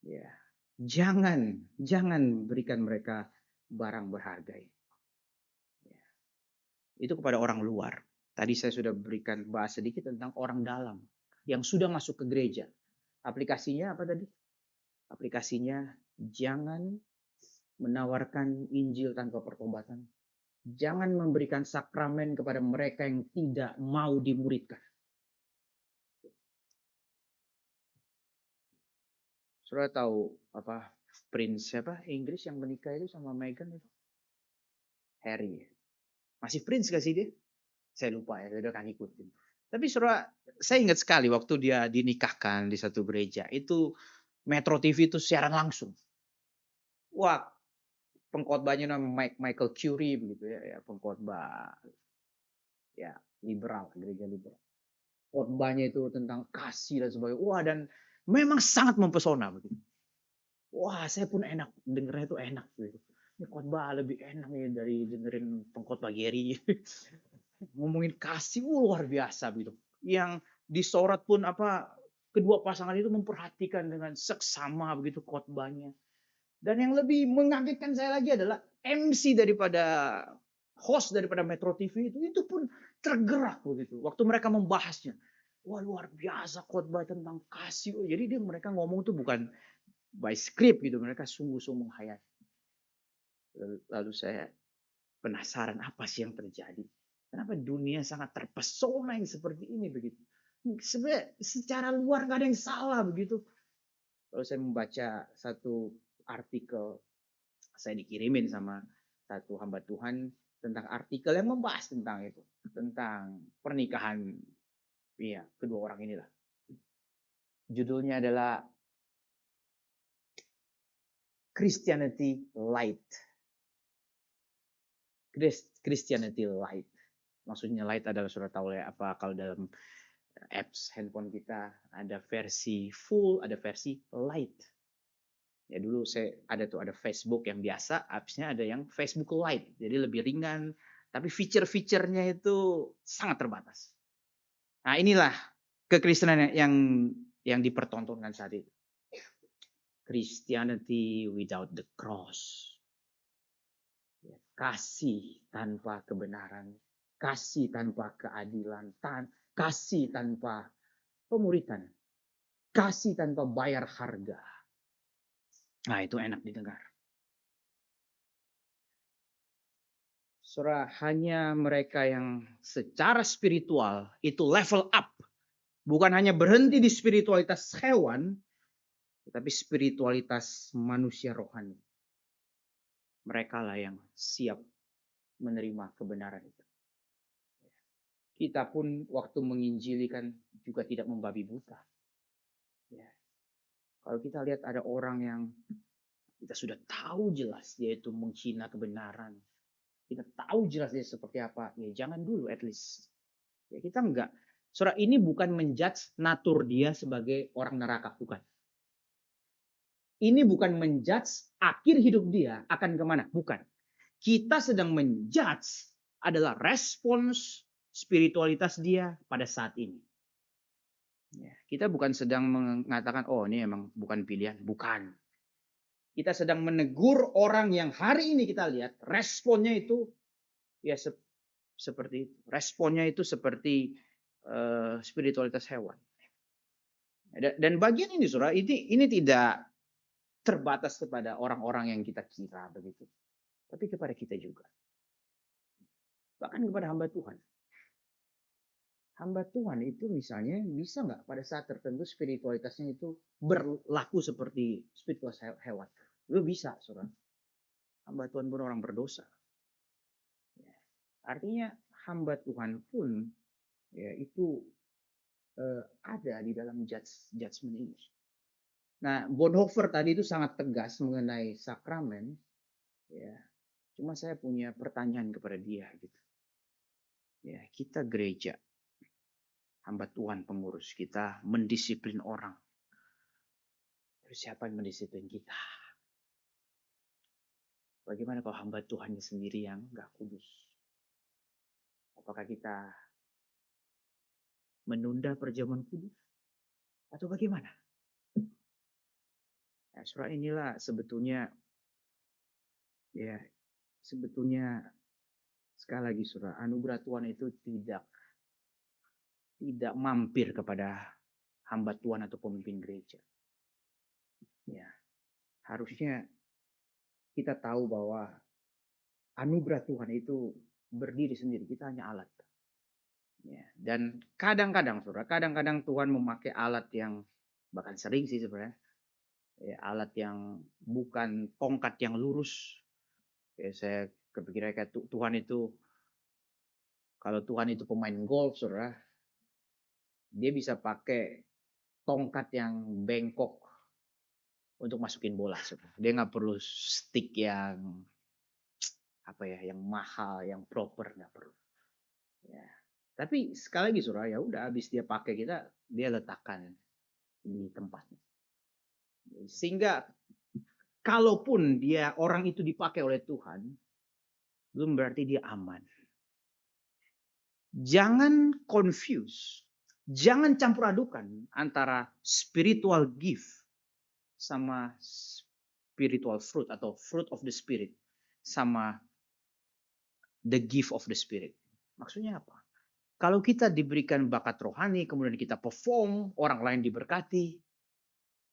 ya, jangan berikan mereka barang berharga. Ya. Itu kepada orang luar. Tadi saya sudah berikan bahas sedikit tentang orang dalam yang sudah masuk ke gereja. Aplikasinya apa tadi? Aplikasinya jangan menawarkan Injil tanpa pertobatan. Jangan memberikan sakramen kepada mereka yang tidak mau dimuridkan. Saudara tahu apa Prince siapa Inggris yang menikah itu sama Meghan itu? Harry. Masih Prince gak sih dia? Saya lupa ya, saya udah kan ikutin. Tapi saudara, saya ingat sekali waktu dia dinikahkan di satu gereja. Itu Metro TV itu siaran langsung. Wah, pengkhotbahnya namanya Michael Curie begitu ya, pengkhotbah ya liberal, gereja liberal. Khotbahnya itu tentang kasih dan sebagainya. Wah, dan memang sangat mempesona begitu. Wah, saya pun enak dengernya itu enak gitu. Ini khotbah lebih enak nih dari dengerin pengkhotbah Gary. Ngomongin kasih luar biasa gitu. Yang disorot pun apa kedua pasangan itu memperhatikan dengan seksama begitu khotbahnya. Dan yang lebih mengagetkan saya lagi adalah MC daripada host daripada Metro TV itu pun tergerak begitu waktu mereka membahasnya. Wah, luar biasa khotbah tentang kasih. Oh, jadi mereka ngomong tuh bukan by script gitu, mereka sungguh-sungguh menghayati. Lalu saya penasaran apa sih yang terjadi? Kenapa dunia sangat terpesona yang seperti ini begitu? Sebenarnya secara luar nggak ada yang salah begitu. Lalu saya membaca satu artikel, saya dikirimin sama satu hamba Tuhan tentang artikel yang membahas tentang itu, tentang pernikahan ya kedua orang inilah. Judulnya adalah Christianity Light. Christianity Light. Maksudnya light adalah sudah tahu ya apa kalau dalam apps handphone kita ada versi full, ada versi light. Ya dulu saya ada Facebook yang biasa, appsnya ada yang Facebook Lite, jadi lebih ringan, tapi fitur-fiturnya itu sangat terbatas. Nah inilah kekristenan yang dipertontonkan saat itu. Christianity without the cross. Kasih tanpa kebenaran, kasih tanpa keadilan, kasih tanpa pemuritan, kasih tanpa bayar harga. Nah itu enak didengar. Saudara, hanya mereka yang secara spiritual itu level up. Bukan hanya berhenti di spiritualitas hewan, tetapi spiritualitas manusia rohani. Mereka lah yang siap menerima kebenaran itu. Kita pun waktu menginjili kan juga tidak membabi buta. Ya. Kalau kita lihat ada orang yang kita sudah tahu jelas dia itu menghina kebenaran. Kita tahu jelas dia seperti apa. Ya jangan dulu at least. Ya kita enggak. Saudara, ini bukan menjudge natur dia sebagai orang neraka, bukan. Ini bukan menjudge akhir hidup dia akan kemana, bukan. Kita sedang menjudge adalah respons spiritualitas dia pada saat ini. Ya, kita bukan sedang mengatakan, oh ini emang bukan pilihan, bukan. Kita sedang menegur orang yang hari ini kita lihat responnya itu ya seperti itu. Responnya itu seperti spiritualitas hewan. Dan bagian ini saudara, ini tidak terbatas kepada orang-orang yang kita kira begitu, tapi kepada kita juga. Bahkan kepada hamba Tuhan. Hamba Tuhan itu misalnya bisa nggak pada saat tertentu spiritualitasnya itu berlaku seperti spiritualitas hewan? Lu bisa, saudara. Hamba Tuhan pun orang berdosa. Artinya hamba Tuhan pun ya itu ada di dalam judgment ini. Nah, Bonhoeffer tadi itu sangat tegas mengenai sakramen, ya. Cuma saya punya pertanyaan kepada dia gitu. Ya, kita gereja, hamba Tuhan pengurus, kita mendisiplin orang. Terus siapa yang mendisiplin kita? Bagaimana kalau hamba Tuhannya sendiri yang nggak kudus? Apakah kita menunda perjamuan kudus? Atau bagaimana? Nah, saudara, inilah sebetulnya sekali lagi saudara, anugerah Tuhan itu tidak mampir kepada hamba Tuhan atau pemimpin gereja. Ya, harusnya kita tahu bahwa anugerah Tuhan itu berdiri sendiri, kita hanya alat. Ya, dan kadang-kadang Tuhan memakai alat yang bahkan sering sih sebenarnya, ya, alat yang bukan tongkat yang lurus. Ya, saya kepikiran kayak Tuhan itu, kalau Tuhan itu pemain golf, saudara, dia bisa pakai tongkat yang bengkok untuk masukin bola, saudara. Dia nggak perlu stick yang yang mahal, yang proper, nggak perlu. Ya. Tapi sekali lagi saudara, ya udah habis dia pakai dia letakkan di tempatnya. Sehingga kalaupun orang itu dipakai oleh Tuhan, belum berarti dia aman. Jangan confuse, jangan campur adukan antara spiritual gift sama spiritual fruit atau fruit of the spirit sama the gift of the spirit. Maksudnya apa? Kalau kita diberikan bakat rohani, kemudian kita perform, orang lain diberkati,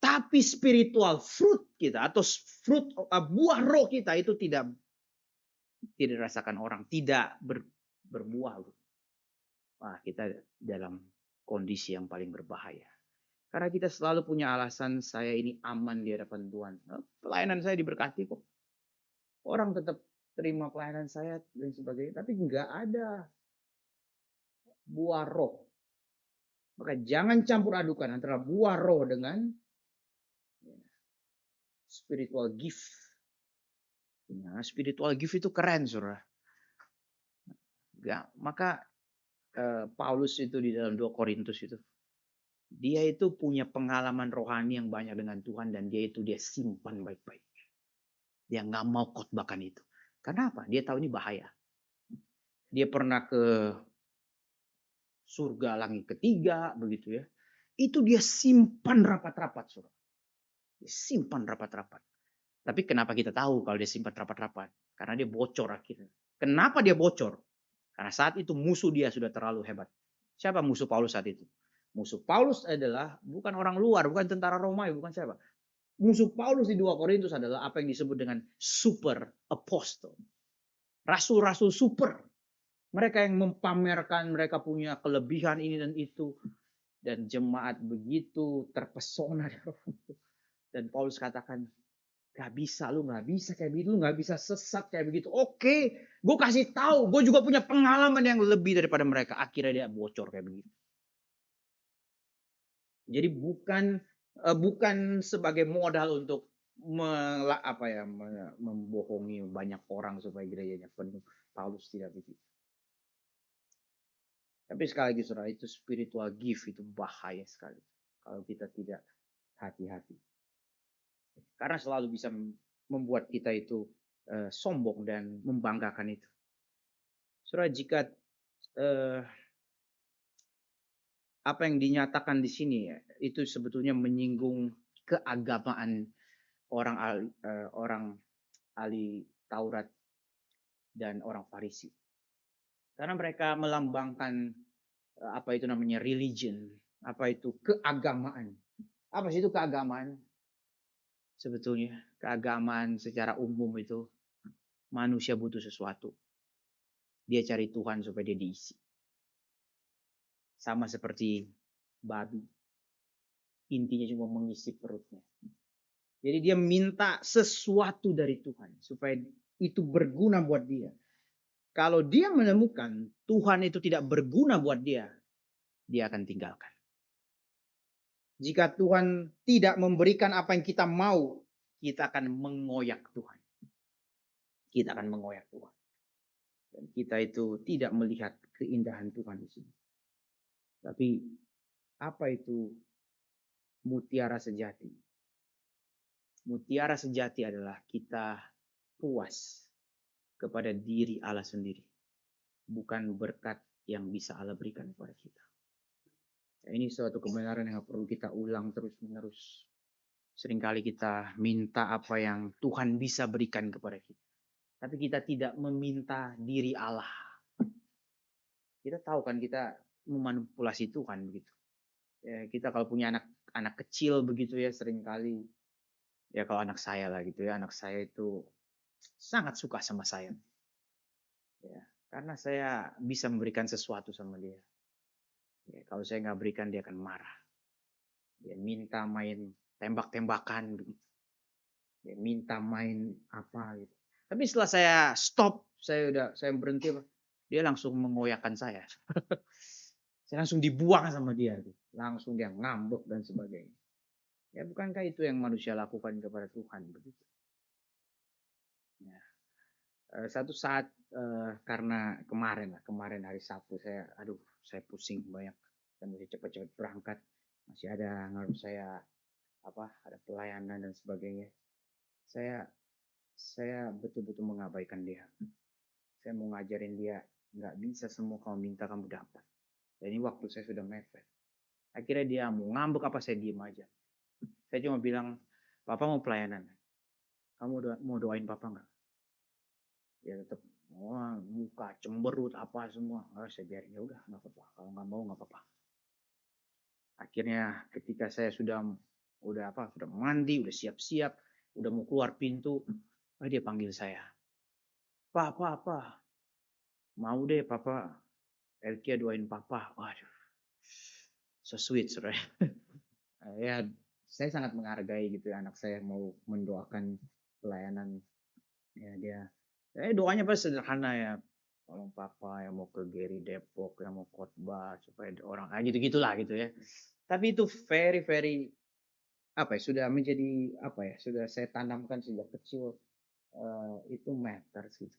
tapi spiritual fruit kita atau buah roh kita itu tidak dirasakan orang, tidak berbuah. Wah, kita dalam kondisi yang paling berbahaya. Karena kita selalu punya alasan, saya ini aman di hadapan Tuhan. Pelayanan saya diberkati kok. Orang tetap terima pelayanan saya dan sebagainya. Tapi nggak ada buah roh. Maka jangan campur adukan antara buah roh dengan spiritual gift. Nah, spiritual gift itu keren, saudara. Maka Paulus itu di dalam 2 Korintus itu, dia itu punya pengalaman rohani yang banyak dengan Tuhan dan dia simpan baik-baik. Dia nggak mau khotbahkan itu. Karena apa? Dia tahu ini bahaya. Dia pernah ke surga langit ketiga, begitu ya. Itu dia simpan rapat-rapat, saudara. Dia simpan rapat-rapat. Tapi kenapa kita tahu kalau dia simpan rapat-rapat? Karena dia bocor akhirnya. Kenapa dia bocor? Karena saat itu musuh dia sudah terlalu hebat. Siapa musuh Paulus saat itu? Musuh Paulus adalah bukan orang luar, bukan tentara Romawi, bukan siapa. Musuh Paulus di 2 Korintus adalah apa yang disebut dengan super apostle. Rasul-rasul super. Mereka yang mempamerkan mereka punya kelebihan ini dan itu. Dan jemaat begitu terpesona. Dan Paulus katakan, gak bisa, lu gak bisa kayak begitu, lu gak bisa sesat kayak begitu. Oke, gue kasih tahu, gue juga punya pengalaman yang lebih daripada mereka. Akhirnya dia bocor kayak begitu. Jadi bukan sebagai modal untuk membohongi banyak orang supaya gerejanya penuh. Paulus tidak begitu. Tapi sekali lagi saudara, itu spiritual gift itu bahaya sekali kalau kita tidak hati-hati. Karena selalu bisa membuat kita itu sombong dan membanggakan itu. Saudara, jika apa yang dinyatakan di sini ya, itu sebetulnya menyinggung keagamaan orang ahli Taurat dan orang Farisi. Karena mereka melambangkan religion, keagamaan. Apa sih itu keagamaan? Sebetulnya keagamaan secara umum itu manusia butuh sesuatu. Dia cari Tuhan supaya dia diisi. Sama seperti babi. Intinya cuma mengisi perutnya. Jadi dia minta sesuatu dari Tuhan supaya itu berguna buat dia. Kalau dia menemukan Tuhan itu tidak berguna buat dia, dia akan tinggalkan. Jika Tuhan tidak memberikan apa yang kita mau, kita akan mengoyak Tuhan. Kita akan mengoyak Tuhan. Dan kita itu tidak melihat keindahan Tuhan di sini. Tapi apa itu mutiara sejati? Mutiara sejati adalah kita puas kepada diri Allah sendiri. Bukan berkat yang bisa Allah berikan kepada kita. Ini suatu kebenaran yang perlu kita ulang terus-menerus. Seringkali kita minta apa yang Tuhan bisa berikan kepada kita. Tapi kita tidak meminta diri Allah. Kita tahu kan kita memanipulasi Tuhan begitu. Ya, kita kalau punya anak kecil begitu ya seringkali. Ya kalau anak saya lah gitu ya. Anak saya itu sangat suka sama saya. Ya, karena saya bisa memberikan sesuatu sama dia. Ya, kalau saya nggak berikan dia akan marah. Dia minta main tembak-tembakan begitu. Dia minta main apa gitu. Tapi setelah saya stop, saya berhenti, dia langsung mengoyakkan saya. Saya langsung dibuang sama dia, gitu. Langsung dia ngambek dan sebagainya. Ya bukankah itu yang manusia lakukan kepada Tuhan begitu? Ya. Satu saat karena kemarin hari Sabtu saya pusing banyak dan mesti cepat-cepat berangkat. Masih ada harus saya ada pelayanan dan sebagainya. Saya betul-betul mengabaikan dia. Saya mau ngajarin dia, nggak bisa semua kamu minta kamu dapat. Dan ini waktu saya sudah mepet. Akhirnya dia mau ngambek apa saya diem aja. Saya cuma bilang, Papa mau pelayanan. Kamu mau doain Papa nggak? Dia tetap, muka cemberut apa semua. Saya biarin, ya udah nggak apa-apa. Kalau nggak mau nggak apa-apa. Akhirnya ketika saya sudah mandi, udah siap-siap, udah mau keluar pintu, dia panggil saya. Papa, mau deh Papa, Elkia doain Papa. Waduh, so sweet, saudara. Ya, saya sangat menghargai gitu ya, anak saya mau mendoakan pelayanan. Ya dia, doanya pasti sederhana ya. Tolong Papa yang mau ke Geri Depok, yang mau khotbah supaya orang gitu-gitulah gitu ya. Tapi itu very very sudah menjadi sudah saya tanamkan sejak kecil, itu matters gitu.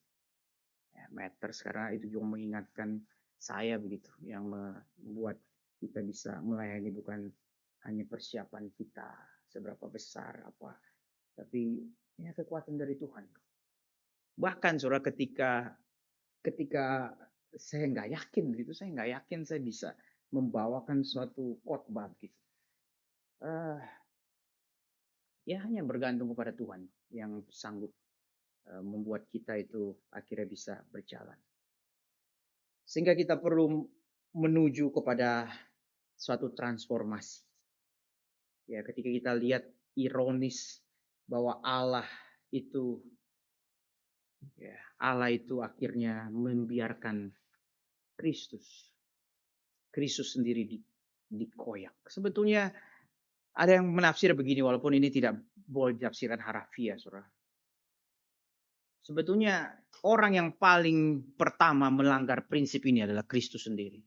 Ya, matters karena itu juga mengingatkan saya begitu yang membuat kita bisa melayani bukan hanya persiapan kita seberapa besar tapi ya kekuatan dari Tuhan. Bahkan saudara ketika saya nggak yakin begitu, saya nggak yakin saya bisa membawakan suatu khotbah gitu. Ya hanya bergantung kepada Tuhan yang sanggup membuat kita itu akhirnya bisa berjalan. Sehingga kita perlu menuju kepada suatu transformasi. Ya, ketika kita lihat ironis bahwa Allah itu akhirnya membiarkan Kristus sendiri dikoyak. Sebetulnya ada yang menafsir begini, walaupun ini tidak boleh ditafsirkan harafiah, saudara. Sebetulnya orang yang paling pertama melanggar prinsip ini adalah Kristus sendiri.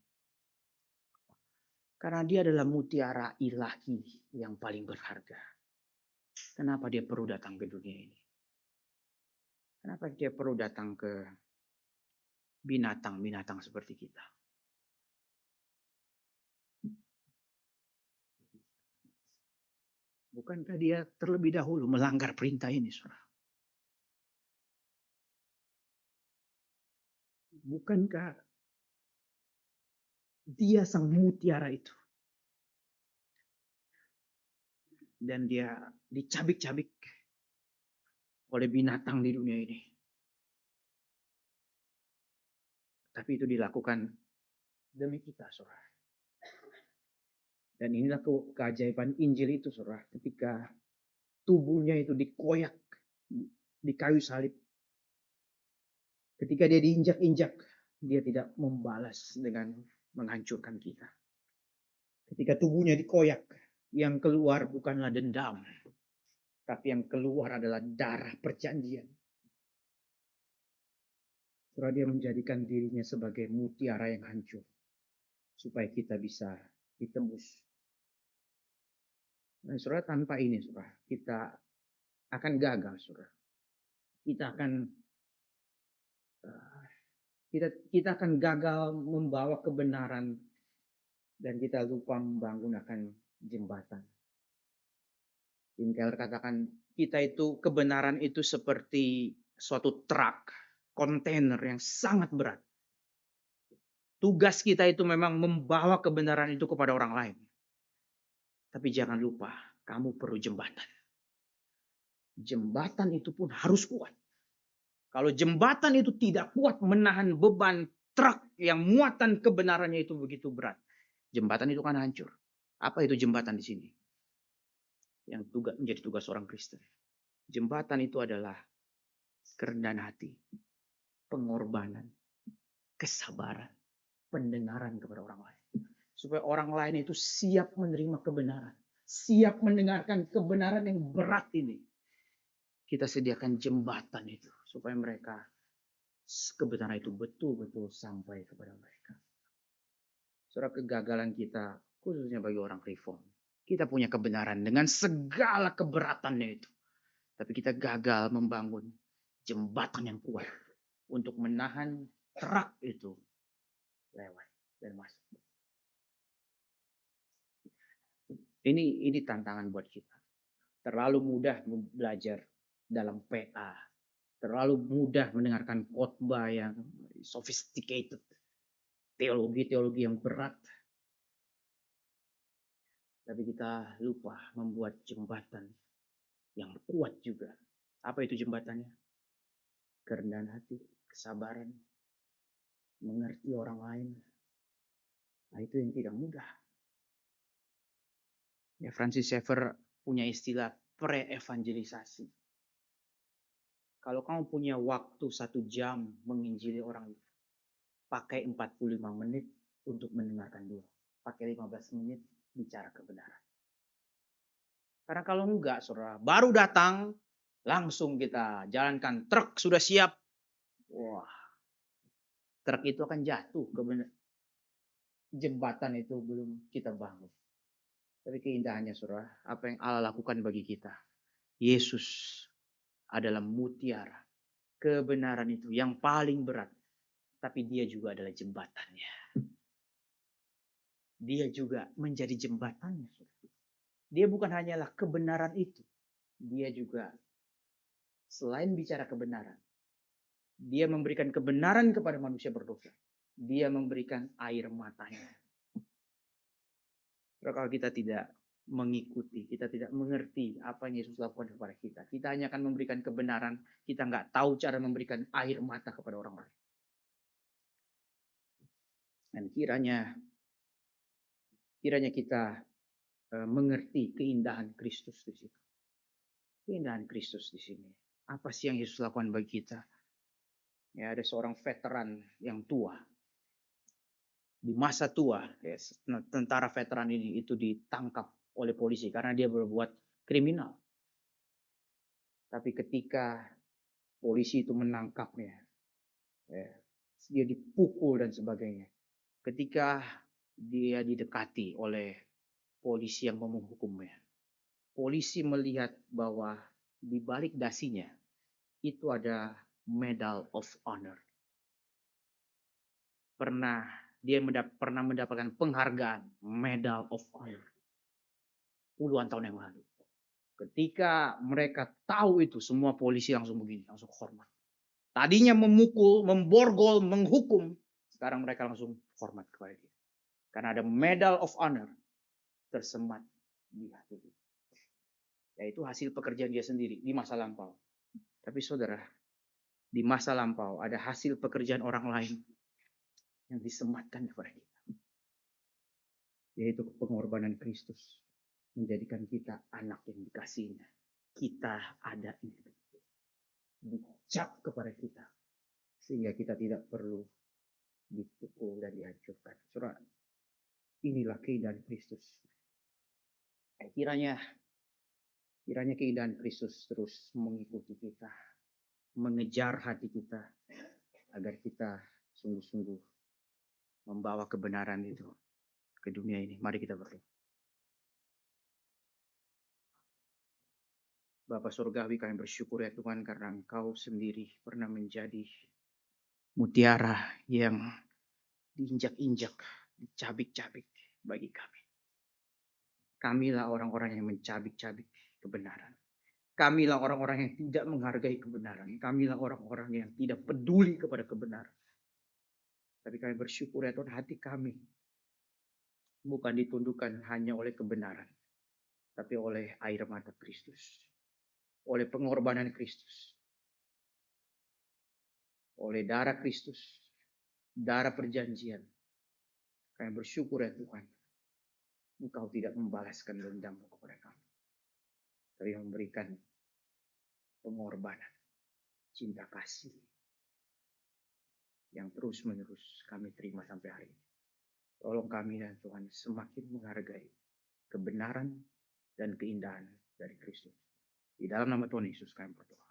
Karena dia adalah mutiara ilahi yang paling berharga. Kenapa dia perlu datang ke dunia ini? Kenapa dia perlu datang ke binatang-binatang seperti kita? Bukankah dia terlebih dahulu melanggar perintah ini, saudara? Bukankah dia sang mutiara itu? Dan dia dicabik-cabik oleh binatang di dunia ini. Tapi itu dilakukan demi kita, saudara. Dan inilah keajaiban Injil itu, saudara. Ketika tubuhnya itu dikoyak di kayu salib. Ketika dia diinjak-injak, dia tidak membalas dengan menghancurkan kita. Ketika tubuhnya dikoyak, yang keluar bukanlah dendam, tapi yang keluar adalah darah perjanjian. Saudara, dia menjadikan dirinya sebagai mutiara yang hancur. Supaya kita bisa ditembus. Nah, saudara, tanpa ini, saudara, kita akan gagal, saudara. Kita akan eh, kita akan gagal membawa kebenaran dan kita lupa membangun akan jembatan. Tim Keller katakan kita itu kebenaran itu seperti suatu truk, kontainer yang sangat berat. Tugas kita itu memang membawa kebenaran itu kepada orang lain. Tapi jangan lupa, kamu perlu jembatan. Jembatan itu pun harus kuat. Kalau jembatan itu tidak kuat menahan beban truk yang muatan kebenarannya itu begitu berat, jembatan itu kan hancur. Apa itu jembatan di sini? Yang menjadi tugas orang Kristen. Jembatan itu adalah kerendahan hati, pengorbanan, kesabaran, pendengaran kepada orang lain. Supaya orang lain itu siap menerima kebenaran. Siap mendengarkan kebenaran yang berat ini. Kita sediakan jembatan itu. Supaya mereka kebenaran itu betul-betul sampai kepada mereka. Saudara, kegagalan kita khususnya bagi orang reform. Kita punya kebenaran dengan segala keberatannya itu. Tapi kita gagal membangun jembatan yang kuat untuk menahan truk itu lewat dan masuk. Ini tantangan buat kita. Terlalu mudah belajar dalam PA. Terlalu mudah mendengarkan khotbah yang sophisticated. Teologi-teologi yang berat. Tapi kita lupa membuat jembatan yang kuat juga. Apa itu jembatannya? Kerendahan hati, kesabaran, mengerti orang lain. Nah, itu yang tidak mudah. Ya, Francis Schaeffer punya istilah pre-evangelisasi. Kalau kamu punya waktu 1 jam menginjili orang itu, pakai 45 menit untuk mendengarkan dulu. Pakai 15 menit bicara kebenaran. Karena kalau enggak, saudara, baru datang, langsung kita jalankan. Truk sudah siap. Wah, truk itu akan jatuh. Jembatan itu belum kita bangun. Tapi keindahannya, saudara, apa yang Allah lakukan bagi kita. Yesus adalah mutiara. Kebenaran itu yang paling berat. Tapi dia juga adalah jembatannya. Dia juga menjadi jembatannya. Dia bukan hanyalah kebenaran itu. Dia juga selain bicara kebenaran. Dia memberikan kebenaran kepada manusia berdosa. Dia memberikan air matanya. Kalau kita tidak mengikuti, kita tidak mengerti apa yang Yesus lakukan kepada kita. Kita hanya akan memberikan kebenaran. Kita nggak tahu cara memberikan air mata kepada orang lain. Dan kiranya kita mengerti keindahan Kristus di situ. Keindahan Kristus di sini. Apa sih yang Yesus lakukan bagi kita? Ya, ada seorang veteran yang tua. Di masa tua, ya, tentara veteran ini itu ditangkap oleh polisi karena dia berbuat kriminal. Tapi ketika polisi itu menangkapnya, ya, dia dipukul dan sebagainya. Ketika dia didekati oleh polisi yang mau menghukumnya, polisi melihat bahwa di balik dasinya itu ada Medal of Honor. Dia pernah mendapatkan penghargaan Medal of Honor puluhan tahun yang lalu. Ketika mereka tahu itu, semua polisi langsung begini, langsung hormat. Tadinya memukul, memborgol, menghukum, sekarang mereka langsung hormat kepada dia. Karena ada Medal of Honor tersemat di hati dia. Yaitu hasil pekerjaan dia sendiri di masa lampau. Tapi saudara, di masa lampau ada hasil pekerjaan orang lain yang disematkan kepada kita. Yaitu pengorbanan Kristus. Menjadikan kita anak yang dikasihinya. Kita ada ini. Dicap kepada kita. Sehingga kita tidak perlu dipukul dan dihancurkan. Saudara, inilah keindahan Kristus. Kiranya keindahan Kristus terus mengikuti kita. Mengejar hati kita. agar kita sungguh-sungguh membawa kebenaran itu ke dunia ini. Mari kita berdoa. Bapa Surgawi, kami bersyukur ya Tuhan karena Engkau sendiri pernah menjadi mutiara yang diinjak-injak, dicabik-cabik bagi kami. Kamilah orang-orang yang mencabik-cabik kebenaran. Kamilah orang-orang yang tidak menghargai kebenaran. Kamilah orang-orang yang tidak peduli kepada kebenaran. Tapi kami bersyukur ya Tuhan, hati kami bukan ditundukkan hanya oleh kebenaran, tapi oleh air mata Kristus, oleh pengorbanan Kristus, oleh darah Kristus, darah perjanjian. Kami bersyukur ya Tuhan, Engkau tidak membalaskan dendam kepada kami, tapi memberikan pengorbanan, cinta kasih yang terus-menerus kami terima sampai hari ini. Tolong kami ya Tuhan semakin menghargai kebenaran dan keindahan dari Kristus. Di dalam nama Tuhan Yesus kami berdoa.